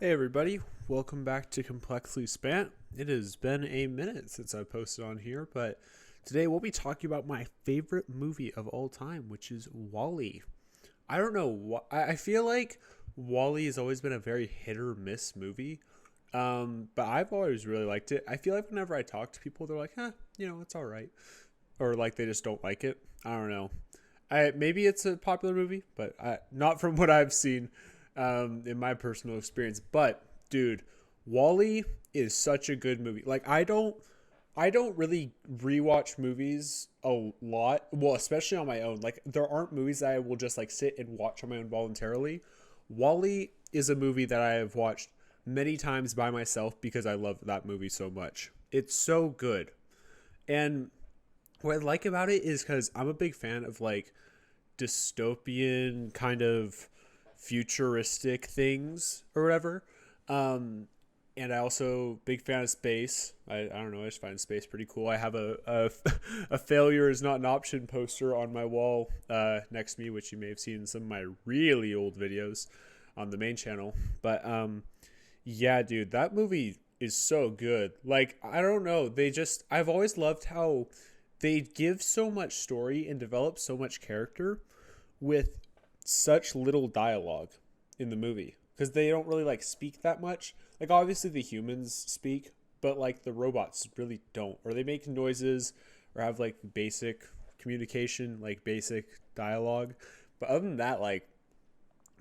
Hey everybody, welcome back to ComplexlySpant. It has been a minute since I posted on here, but today we'll be talking about my favorite movie of all time, which is Wall-E. I don't know, I feel like Wall-E has always been a very hit or miss movie, but I've always really liked it. I feel like whenever I talk to people, they're like, it's all right, or like they just don't like it. I don't know. Maybe it's a popular movie, but not from what I've seen in my personal experience. But dude, Wall-E is such a good movie. Like I don't really rewatch movies a lot. Well, especially on my own. Like there aren't movies that I will just like sit and watch on my own voluntarily. Wall-E is a movie that I have watched many times by myself because I love that movie so much. It's so good. And what I like about it is because I'm a big fan of like dystopian kind of futuristic things or whatever. And I also big fan of space. I don't know. I just find space pretty cool. I have a failure is not an option poster on my wall next to me, which you may have seen in some of my really old videos on the main channel. But yeah, dude, that movie is so good. Like I don't know. I've always loved how they give so much story and develop so much character with such little dialogue in the movie because they don't really like speak that much. Like obviously the humans speak, but like the robots really don't, or they make noises or have like basic communication, like basic dialogue. But other than that, like,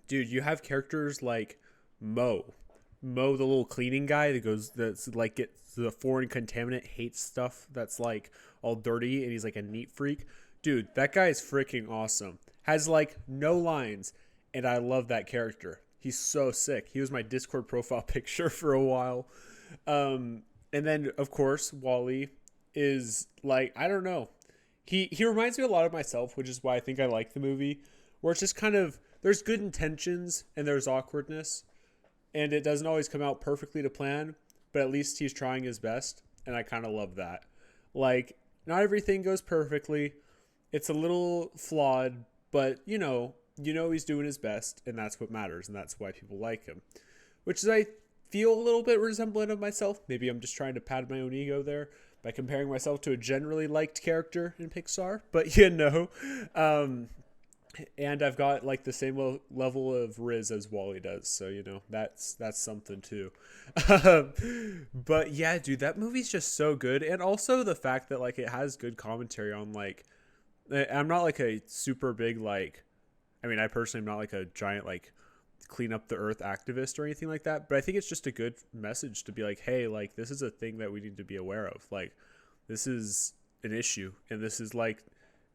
dude, you have characters like Mo, Mo, the little cleaning guy that's like gets the foreign contaminant, hates stuff that's like all dirty, and he's like a neat freak. Dude, that guy is freaking awesome. Has like no lines, and I love that character. He's so sick. He was my Discord profile picture for a while. And then of course Wall-E is like, I don't know. He reminds me a lot of myself, which is why I think I like the movie. Where it's just kind of there's good intentions and there's awkwardness, and it doesn't always come out perfectly to plan, but at least he's trying his best, and I kind of love that. Like not everything goes perfectly. It's a little flawed, but you know he's doing his best, and that's what matters, and that's why people like him. Which is I feel a little bit resemblant of myself. Maybe I'm just trying to pad my own ego there by comparing myself to a generally liked character in Pixar, but and I've got like the same level of Riz as Wall-E does, so that's something too. But yeah, dude, that movie's just so good, and also the fact that like it has good commentary on like I'm not like a super big like I mean I personally am not like a giant like clean up the earth activist or anything like that, but I think it's just a good message to be like, hey, like this is a thing that we need to be aware of. Like this is an issue, and this is like,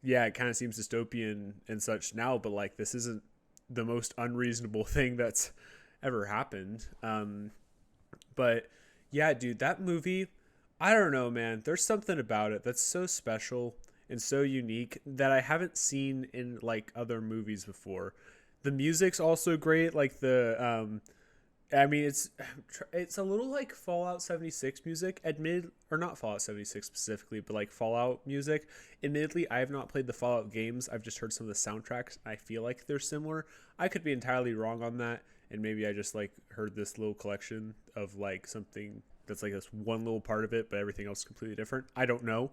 yeah, it kind of seems dystopian and such now, but like this isn't the most unreasonable thing that's ever happened. But yeah, dude, that movie, I don't know, man. There's something about it that's so special and so unique that I haven't seen in like other movies before. The music's also great. Like I mean, it's a little like Fallout 76 music, or not Fallout 76 specifically, but like Fallout music. Admittedly, I have not played the Fallout games. I've just heard some of the soundtracks. I feel like they're similar. I could be entirely wrong on that, and maybe I just like heard this little collection of like something that's like this one little part of it, but everything else is completely different. I don't know.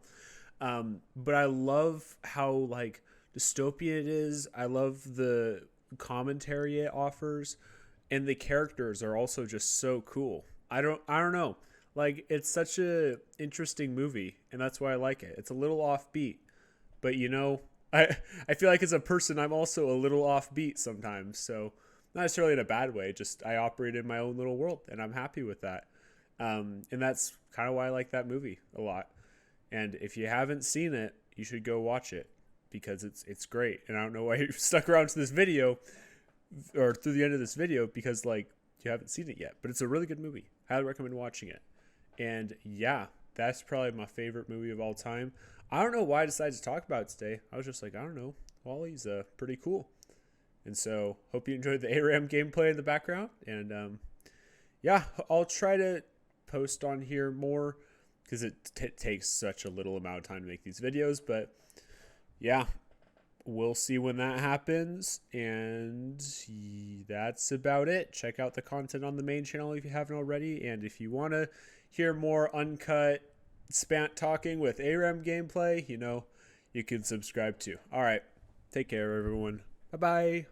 But I love how like dystopian it is. I love the commentary it offers, and the characters are also just so cool. I don't know. Like it's such a interesting movie, and that's why I like it. It's a little offbeat, but I feel like as a person I'm also a little offbeat sometimes. So not necessarily in a bad way, just I operate in my own little world, and I'm happy with that. And that's kind of why I like that movie a lot. And if you haven't seen it, you should go watch it because it's great. And I don't know why you stuck around to this video or through the end of this video because like you haven't seen it yet. But it's a really good movie. Highly recommend watching it. And yeah, that's probably my favorite movie of all time. I don't know why I decided to talk about it today. I was just like, I don't know. Wall-E's pretty cool. And so hope you enjoyed the ARAM gameplay in the background. And yeah, I'll try to post on here more because it takes such a little amount of time to make these videos. But yeah, we'll see when that happens. And that's about it. Check out the content on the main channel if you haven't already. And if you want to hear more uncut Spant talking with ARAM gameplay, you can subscribe too. All right. Take care, everyone. Bye-bye.